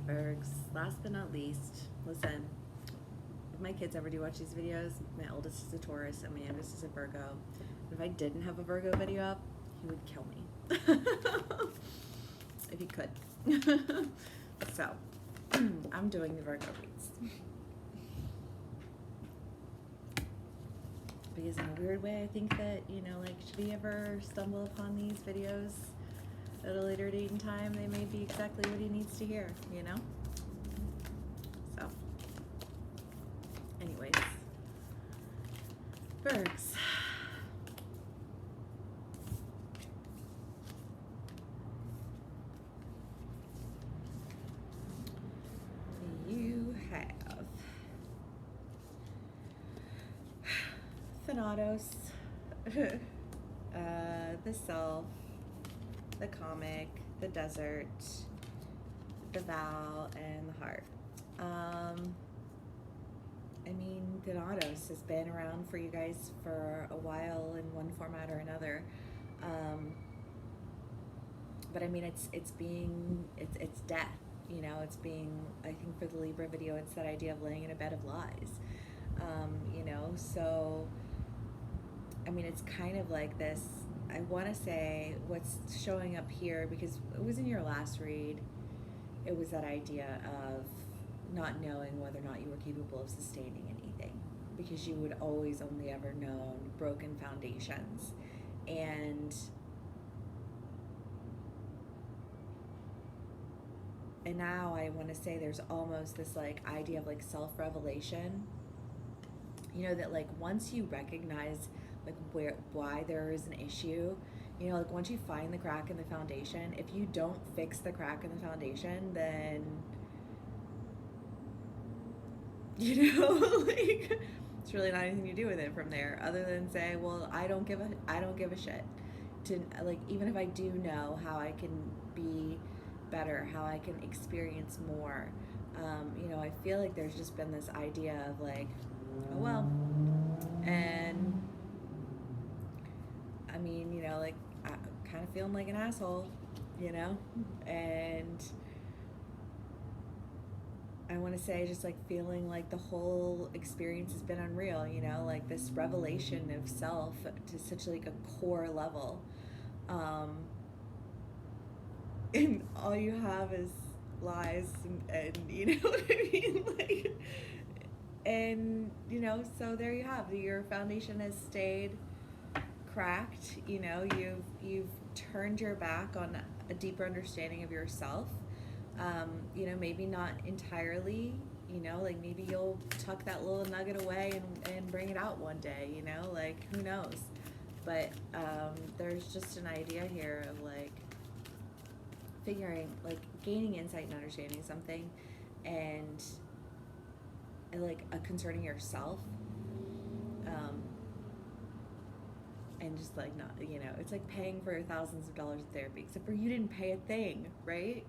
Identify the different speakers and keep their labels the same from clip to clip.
Speaker 1: Bergs, last but not least, listen, if my kids ever do watch these videos, my oldest is a Taurus and my youngest is a Virgo. And if I didn't have a Virgo video up, he would kill me. If he could. So, I'm doing the Virgo reads. Because in a weird way, I think that, like, should he ever stumble upon these videos at a later date and time, they may be exactly what he needs to hear, So, anyways, Bergs. You have Thanatos, the Self, the Comic, the Desert, the Vow, and the Heart. I mean, Thanatos has been around for you guys for a while in one format or another. But I mean, it's death. It's being, I think for the Libra video, it's that idea of laying in a bed of lies. So, I mean, it's kind of like this, I want to say what's showing up here, because it was in your last read, it was that idea of not knowing whether or not you were capable of sustaining anything, because you would always only ever known broken foundations. And now I want to say there's almost this like idea of like self-revelation, that like once you recognize like why there is an issue, like once you find the crack in the foundation, if you don't fix the crack in the foundation, then like it's really not anything to do with it from there, other than say, well, I don't give a shit, to like, even if I do know how I can be better, how I can experience more. I feel like there's just been this idea of like, oh well, and I mean, like I kind of feeling like an asshole, and I want to say just like feeling like the whole experience has been unreal, like this revelation of self to such like a core level, and all you have is lies, and you know what I mean, like, and so there you have, your foundation has stayed cracked. You've turned your back on a deeper understanding of yourself. Maybe not entirely, like maybe you'll tuck that little nugget away and bring it out one day, like who knows. But there's just an idea here of like figuring, like gaining insight and understanding something, and like concerning yourself, and just like not, it's like paying for thousands of dollars of therapy, except for you didn't pay a thing, right?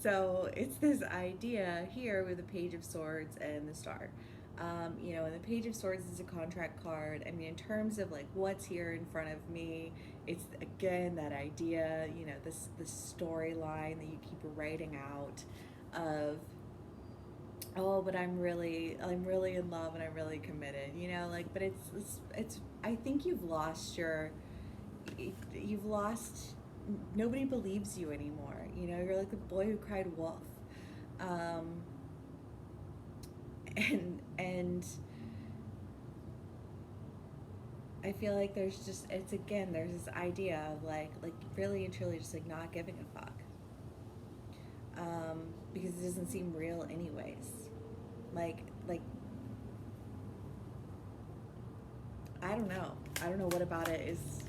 Speaker 1: So it's this idea here with the Page of Swords and the Star. And the Page of Swords is a contract card. I mean, in terms of like what's here in front of me, it's again that idea, this storyline that you keep writing out of, oh, but I'm really in love and I'm really committed, but it's I think you've lost, nobody believes you anymore, you're like the boy who cried wolf, and I feel like there's this idea of like really and truly just like not giving a fuck, because it doesn't seem real anyways, like I don't know what about it is,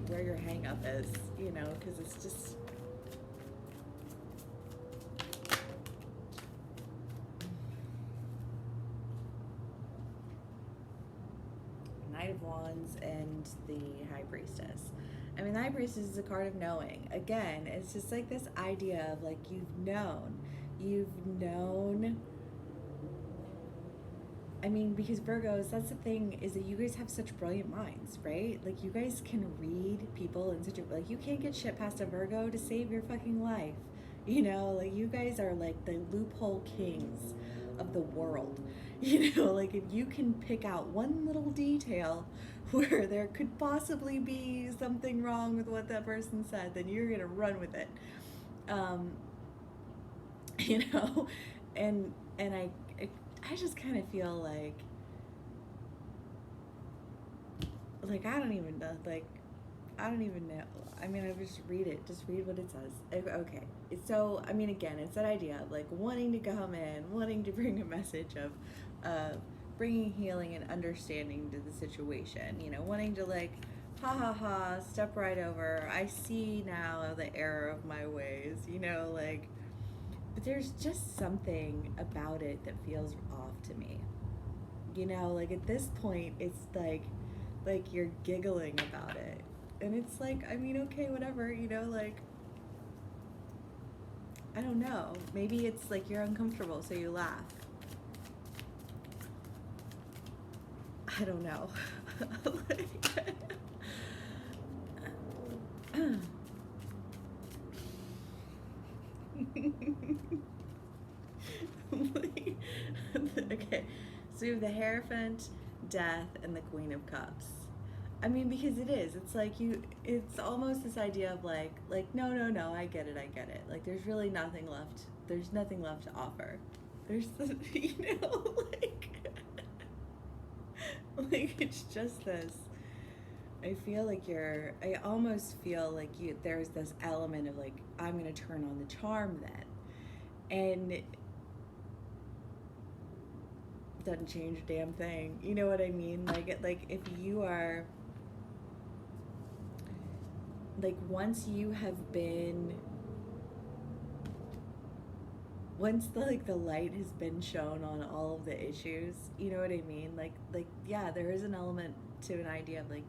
Speaker 1: where your hang up is, because it's just Knight of Wands and the High Priestess. I mean, the High Priestess is a card of knowing. Again, it's just like this idea of like you've known. I mean, because Virgos, that's the thing, is that you guys have such brilliant minds, right? Like, you guys can read people in such a, like, you can't get shit past a Virgo to save your fucking life. You know, like you guys are like the loophole kings of the world. You know, like if you can pick out one little detail where there could possibly be something wrong with what that person said, then you're gonna run with it. Um, you know, and I just kind of feel like I don't even know, like I don't even know. I mean, I just read it. Just read what it says. Okay. So, I mean, again, it's that idea of like wanting to come in, wanting to bring a message of bringing healing and understanding to the situation. You know, wanting to like, ha ha ha, step right over. I see now the error of my ways. You know, like, but there's just something about it that feels off to me. You know, like at this point, it's like you're giggling about it. And it's like, I mean, okay, whatever, you know, like, I don't know. Maybe it's like you're uncomfortable, so you laugh. I don't know. Okay, so we have the Hierophant, Death, and the Queen of Cups. I mean, because it is. It's like it's almost this idea of like, no, no, no, I get it. Like, there's really nothing left. There's nothing left to offer. There's, you know, like it's just this. I almost feel like there's this element of like, I'm going to turn on the charm then. And it doesn't change a damn thing. You know what I mean? Like if you are, like once the light has been shown on all of the issues, you know what I mean? Like yeah, there is an element to an idea of like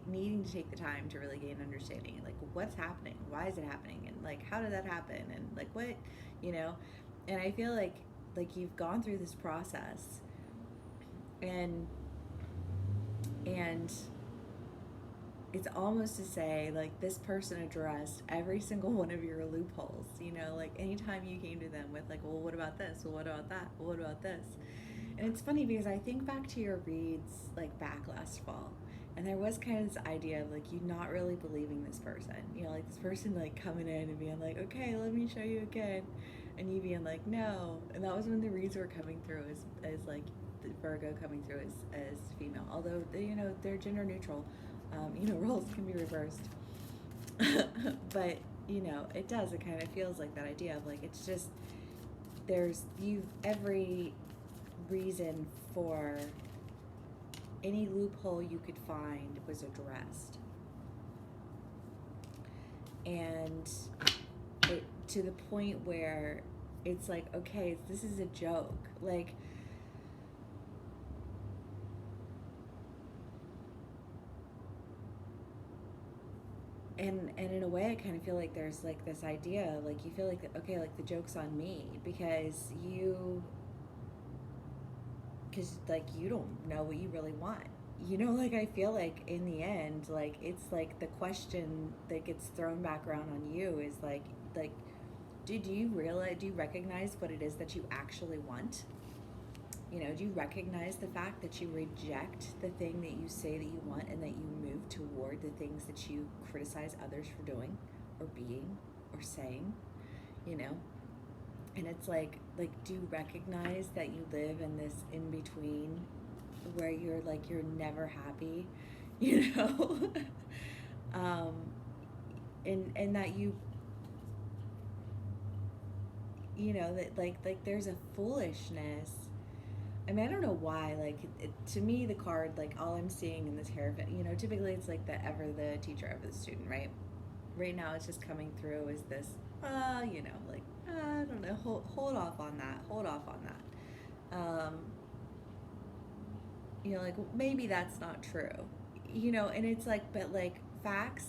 Speaker 1: needing to take the time to really gain understanding. Like what's happening? Why is it happening? And like how did that happen? And like what, you know? And I feel like you've gone through this process, and it's almost to say like this person addressed every single one of your loopholes, you know, like anytime you came to them with like, well, what about this, well, what about that, well, what about this. And it's funny because I think back to your reads like back last fall, and there was kind of this idea of like you not really believing this person, you know, like this person like coming in and being like, okay, let me show you again, and you being like, no. And that was when the reads were coming through as like the Virgo coming through as female, although they, you know, they're gender neutral. You know, roles can be reversed. But, you know, it does. It kind of feels like that idea of like, it's just, every reason for any loophole you could find was addressed. And to the point where it's like, okay, this is a joke. Like, and in a way I kind of feel like there's like this idea, like you feel like, okay, like the joke's on me because like you don't know what you really want, you know. Like I feel like in the end, like it's like the question that gets thrown back around on you is like do you recognize what it is that you actually want? You know, do you recognize the fact that you reject the thing that you say that you want, and that you move toward the things that you criticize others for doing or being or saying, you know? And it's like do you recognize that you live in this in between where you're never happy, you know? And that you know, that like there's a foolishness. I mean, I don't know why. Like, to me, the card, like, all I'm seeing in this Hierophant, you know, typically it's like the ever the teacher, ever the student, right? Right now, it's just coming through as this, you know, like, I don't know, hold off on that. You know, like, maybe that's not true, you know, and it's like, but like, facts,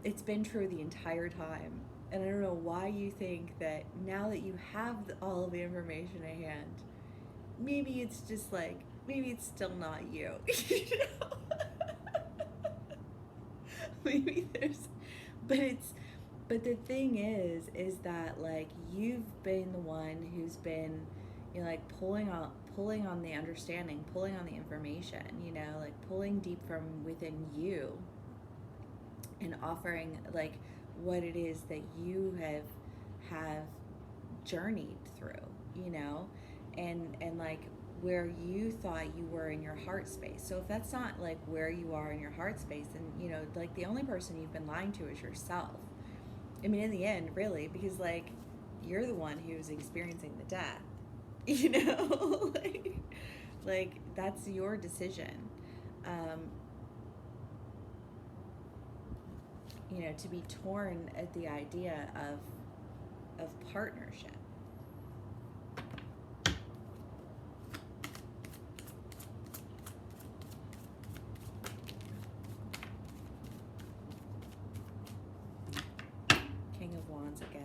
Speaker 1: it's been true the entire time. And I don't know why you think that now that you have all of the information at hand, maybe it's just like, maybe it's still not you. You know? Maybe there's, but But the thing is that like you've been the one who's been, you know, like pulling on the understanding, pulling on the information, you know, like pulling deep from within you and offering like what it is that you have journeyed through, you know, and like where you thought you were in your heart space. So if that's not like where you are in your heart space, then you know, like the only person you've been lying to is yourself. I mean, in the end, really, because like you're the one who's experiencing the death, you know, like that's your decision. Um, you know, to be torn at the idea of partnership. King of Wands again.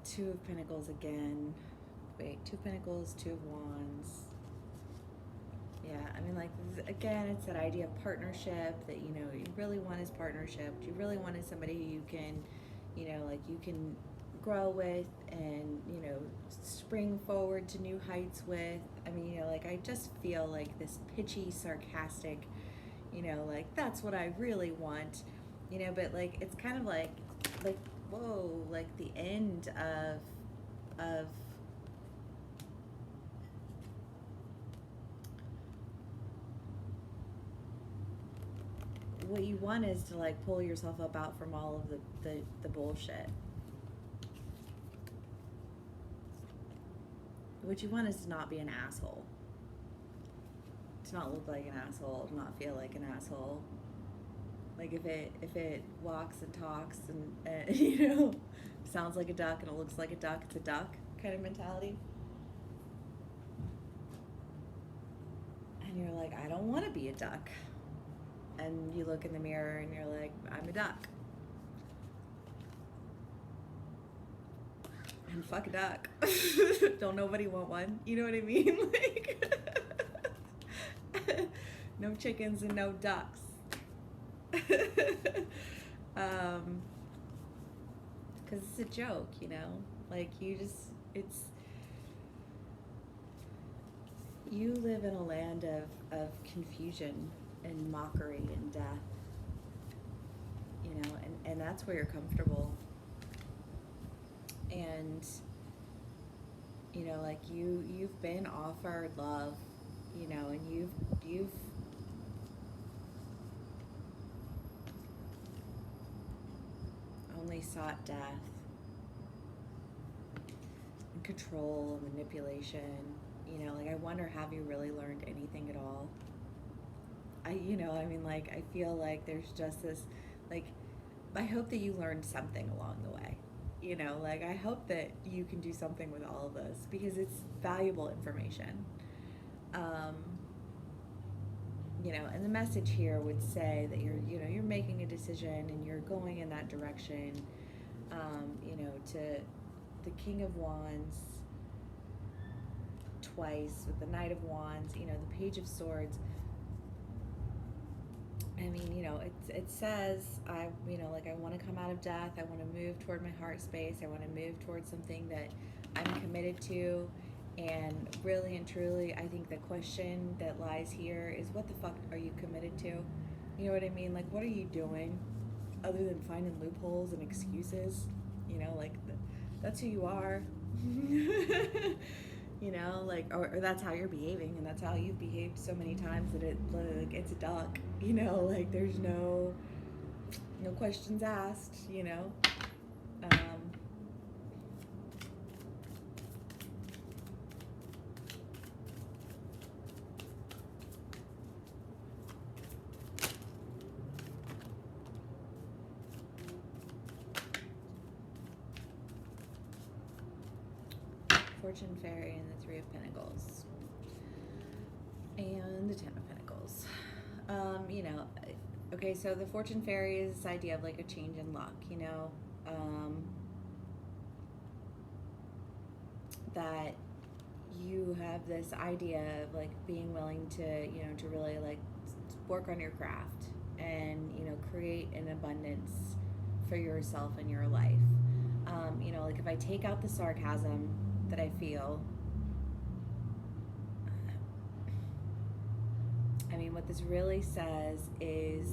Speaker 1: Two of Pentacles again. Wait, Two of Pentacles, Two of Wands. Yeah, I mean, like, again, it's that idea of partnership that, you know, you really want is partnership. You really want is somebody who you can, you know, like, you can grow with and, you know, spring forward to new heights with. I mean, you know, like, I just feel like this pitchy, sarcastic, you know, like, that's what I really want, you know, but, like, it's kind of like, whoa, like, the end of what you want is to like pull yourself up out from all of the bullshit. What you want is to not be an asshole. To not look like an asshole, to not feel like an asshole. Like if it walks and talks and you know, sounds like a duck and it looks like a duck, it's a duck kind of mentality. And you're like, I don't want to be a duck. And you look in the mirror and you're like, I'm a duck. And fuck a duck. Don't nobody want one. You know what I mean? Like, no chickens and no ducks. Because it's a joke, you know? Like, you live in a land of confusion and mockery and death, you know, and that's where you're comfortable. And, you know, like you've been offered love, you know, and you've only sought death and control and manipulation. You know, like I wonder, have you really learned anything at all? You know, I mean, like, I feel like there's just this, like, I hope that you learned something along the way. You know, like, I hope that you can do something with all of this because it's valuable information. You know, and the message here would say that you're making a decision and you're going in that direction, you know, to the King of Wands twice with the Knight of Wands, you know, the Page of Swords. I mean, you know, it says, you know, like I want to come out of death. I want to move toward my heart space. I want to move towards something that I'm committed to. And really and truly, I think the question that lies here is, what the fuck are you committed to? You know what I mean? Like, what are you doing other than finding loopholes and excuses? You know, like, that's who you are. You know, like, or that's how you're behaving, and that's how you've behaved so many times that it's a duck. You know, like there's no questions asked. You know, Fortune Fairy and the Three of Pentacles and the Ten of Pentacles. You know, okay, so the Fortune Fairy is this idea of like a change in luck, you know, that you have this idea of like being willing to, you know, to really like work on your craft, and, you know, create an abundance for yourself in your life. You know, like if I take out the sarcasm that I feel, I mean, what this really says is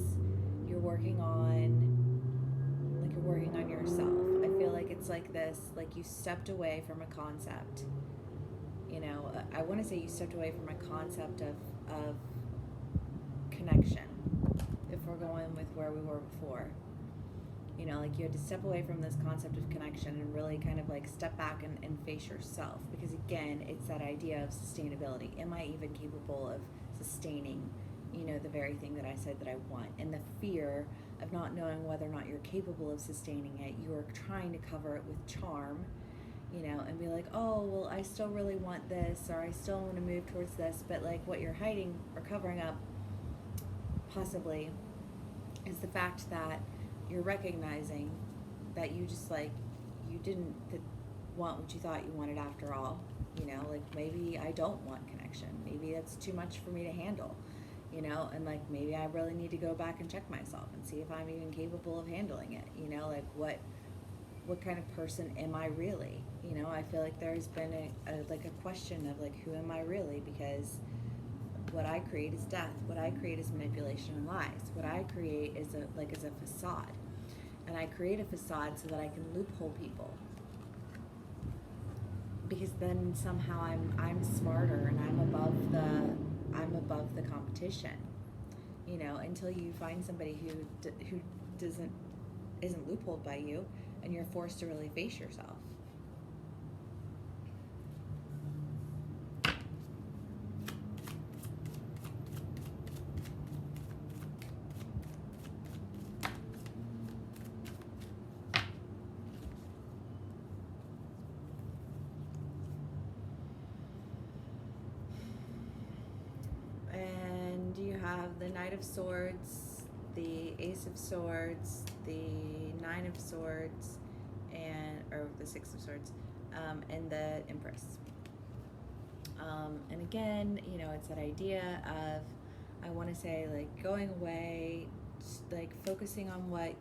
Speaker 1: you're working on, like, you're working on yourself. I feel like it's like this, like you stepped away from a concept. You know, I want to say you stepped away from a concept of connection, if we're going with where we were before. You know, like you had to step away from this concept of connection and really kind of like step back and face yourself. Because again, it's that idea of sustainability. Am I even capable of sustaining, you know, the very thing that I said that I want? And the fear of not knowing whether or not you're capable of sustaining it, you're trying to cover it with charm, you know, and be like, oh, well, I still really want this, or I still want to move towards this. But like what you're hiding or covering up possibly is the fact that you're recognizing that you just like you didn't want what you thought you wanted after all. You know, like maybe I don't want connection, maybe that's too much for me to handle, you know, and like maybe I really need to go back and check myself and see if I'm even capable of handling it. You know, like what kind of person am I really? You know, I feel like there's been a question of like, who am I really? Because what I create is death. What I create is manipulation and lies. What I create is a facade, and I create a facade so that I can loophole people. Because then somehow I'm smarter and I'm above the competition. You know, until you find somebody who isn't loopholed by you, and you're forced to really face yourself. And you have the Knight of Swords, the Ace of Swords, the Nine of Swords, or the Six of Swords, and the Empress. And again, you know, it's that idea of, I want to say, like, going away, like focusing on what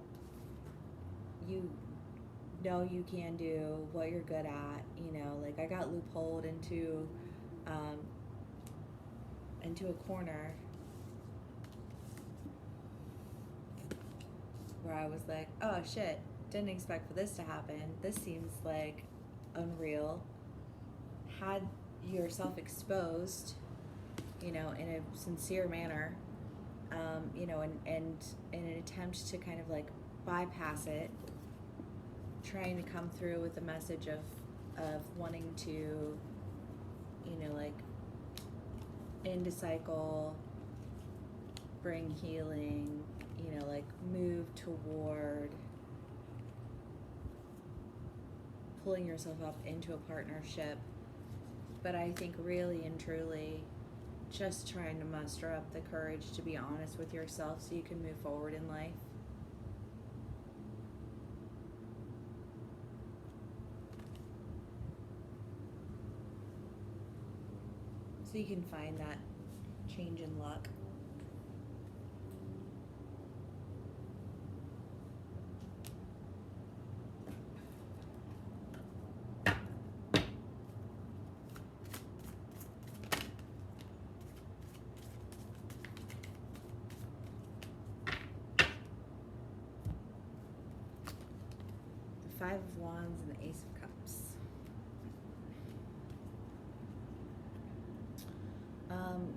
Speaker 1: you know you can do, what you're good at. You know, like I got loopholed into a corner where I was like, oh shit, didn't expect for this to happen. This seems like unreal. Had yourself exposed, you know, in a sincere manner, you know, and in an attempt to kind of like bypass it, trying to come through with a message of wanting to, you know, like end a cycle, bring healing, you know, like move toward pulling yourself up into a partnership. But I think really and truly just trying to muster up the courage to be honest with yourself so you can move forward in life. So you can find that change in luck. The Five of Wands and the Ace of Cups.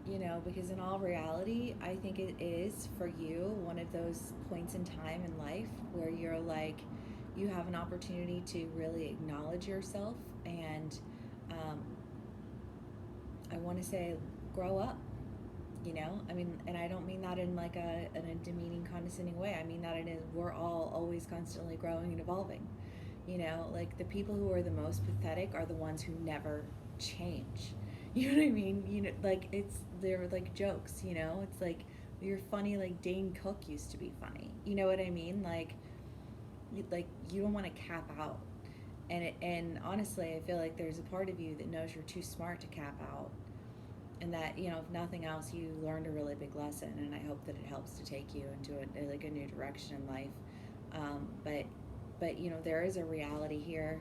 Speaker 1: You know, because in all reality, I think it is for you one of those points in time in life where you're like, you have an opportunity to really acknowledge yourself and I want to say grow up. You know, I mean, and I don't mean that in like in a demeaning, condescending way. I mean that it is, we're all always constantly growing and evolving. You know, like the people who are the most pathetic are the ones who never change. You know what I mean? You know, like they're like jokes, you know? It's like you're funny like Dane Cook used to be funny. You know what I mean? Like you don't want to cap out. And honestly, I feel like there's a part of you that knows you're too smart to cap out. and that, you know, if nothing else, you learned a really big lesson, and I hope that it helps to take you into like a new direction in life. But you know, there is a reality here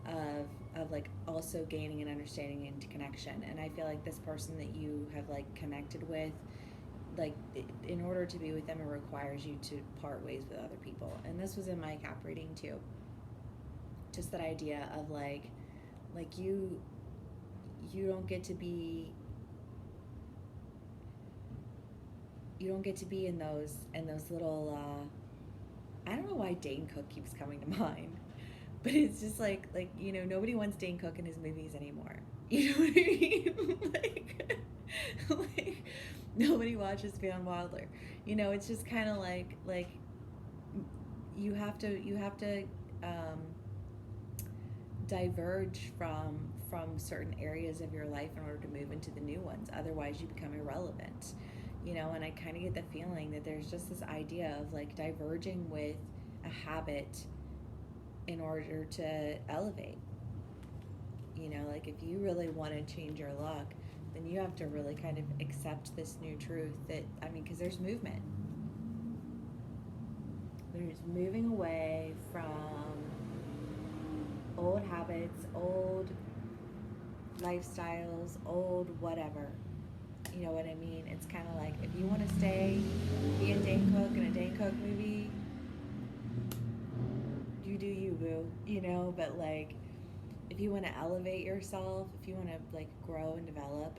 Speaker 1: of like also gaining an understanding into connection, and I feel like this person that you have like connected with, like in order to be with them, it requires you to part ways with other people, and this was in my cap reading too. Just that idea of like you don't get to be you don't get to be in those little I don't know why Dane Cook keeps coming to mind, but it's just like you know, nobody wants Dane Cook in his movies anymore. You know what I mean? Like nobody watches Van Wilder. You know, it's just kind of like you have to um, diverge from certain areas of your life in order to move into the new ones. Otherwise, you become irrelevant. You know, and I kind of get the feeling that there's just this idea of like diverging with a habit in order to elevate. You know, like if you really want to change your luck, then you have to really kind of accept this new truth that, I mean, because there's movement. There's moving away from old habits, old lifestyles, old whatever. You know what I mean? It's kind of like if you want to stay, be a Dane Cook in a Dane Cook movie, you do you, boo. You know, but like if you want to elevate yourself, if you want to like grow and develop,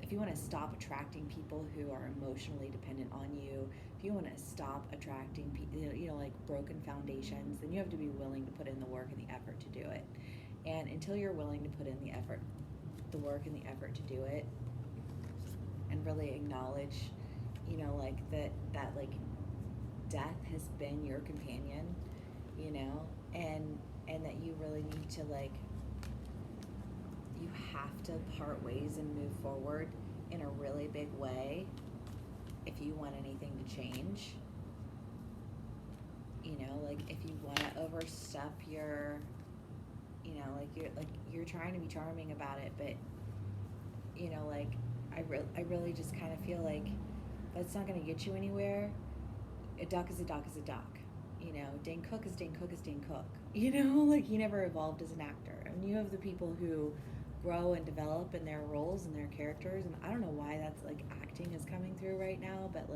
Speaker 1: if you want to stop attracting people who are emotionally dependent on you, if you want to stop attracting people, you know, like broken foundations, then you have to be willing to put in the work and the effort to do it. And until you're willing to put in the work and the effort to do it, and really acknowledge, you know, like that like death has been your companion, you know, and that you really need to like you have to part ways and move forward in a really big way if you want anything to change. You know, like if you want to overstep your, you know, like you're trying to be charming about it, but you know, like I really just kind of feel like that's not going to get you anywhere. A duck is a duck is a duck. You know, Dane Cook is Dane Cook is Dane Cook. You know, like he never evolved as an actor. I mean, you have the people who grow and develop in their roles and their characters, and I don't know why that's like acting is coming through right now, but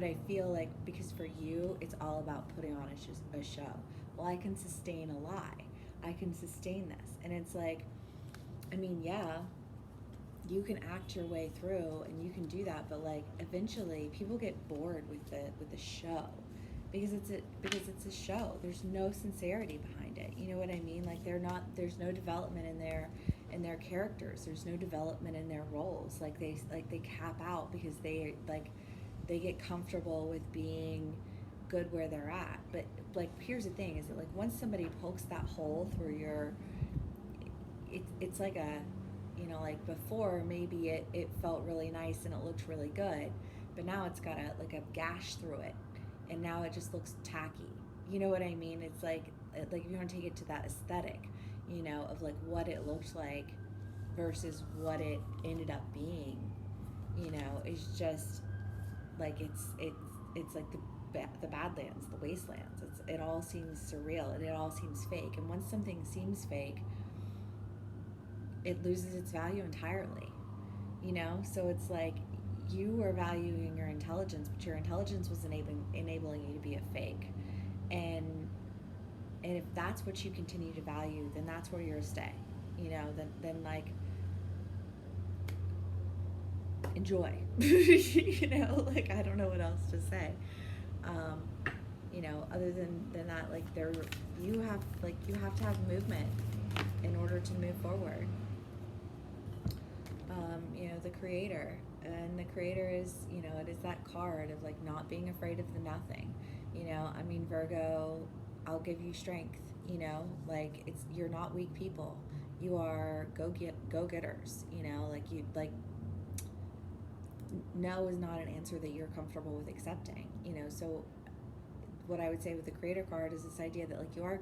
Speaker 1: I feel like because for you, it's all about putting on a show. Well, I can sustain a lie. I can sustain this, and it's like, I mean, yeah, you can act your way through and you can do that, but like eventually people get bored with the show because it's a show. There's no sincerity behind it. You know what I mean? Like there's no development in their characters. There's no development in their roles. Like they cap out because they get comfortable with being good where they're at. But like here's the thing is that like once somebody pokes that hole through your it's like a, you know, like before maybe it felt really nice and it looked really good, but now it's got a gash through it, and now it just looks tacky. You know what I mean? It's like if you want to take it to that aesthetic, you know, of like what it looked like versus what it ended up being, you know, it's just like it's like the Badlands, the wastelands. It all seems surreal and it all seems fake. And once something seems fake, it loses its value entirely, you know? So it's like you were valuing your intelligence, but your intelligence was enabling you to be a fake. And if that's what you continue to value, then that's where you're to stay. You know, then like enjoy. You know, like I don't know what else to say. Um, you know, other than that, like you have to have movement in order to move forward. You know, the creator, and the creator is, you know, it is that card of like not being afraid of the nothing. You know, I mean, Virgo, I'll give you strength. You know, like you're not weak people. You are go getters. You know, like you like no is not an answer that you're comfortable with accepting. You know, so what I would say with the creator card is this idea that like you are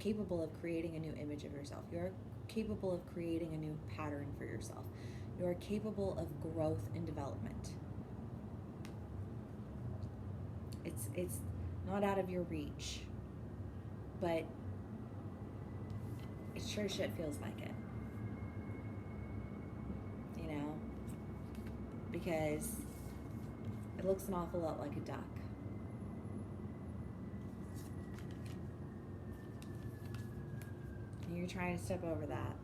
Speaker 1: capable of creating a new image of yourself. You are capable of creating a new pattern for yourself. You are capable of growth and development. It's not out of your reach, but it sure shit feels like it. You know? Because it looks an awful lot like a duck. And you're trying to step over that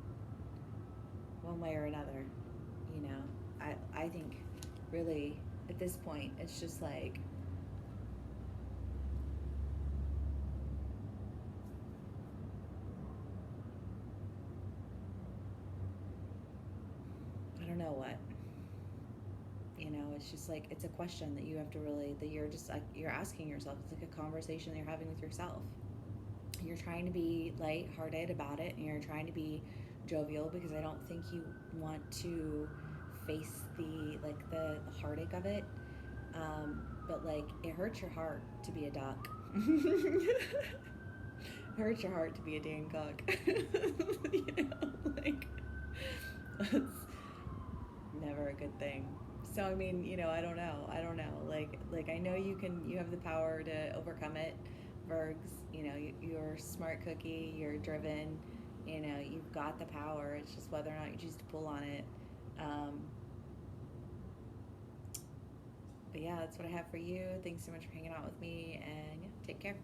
Speaker 1: one way or another. You know? I think really at this point it's just like, I don't know what. You know, it's just like, it's a question that you have to really, that you're just like, you're asking yourself. It's like a conversation that you're having with yourself. You're trying to be lighthearted about it, and you're trying to be jovial, because I don't think you want to face the heartache of it. But like, it hurts your heart to be a duck. It hurts your heart to be a Dane Cook. You know, like, that's never a good thing. So I mean, you know, I don't know. Like I know you have the power to overcome it, Virgs. You know, you're a smart cookie. You're driven. You know, you've got the power. It's just whether or not you choose to pull on it. Um, but yeah, that's what I have for you. Thanks so much for hanging out with me, and yeah, take care.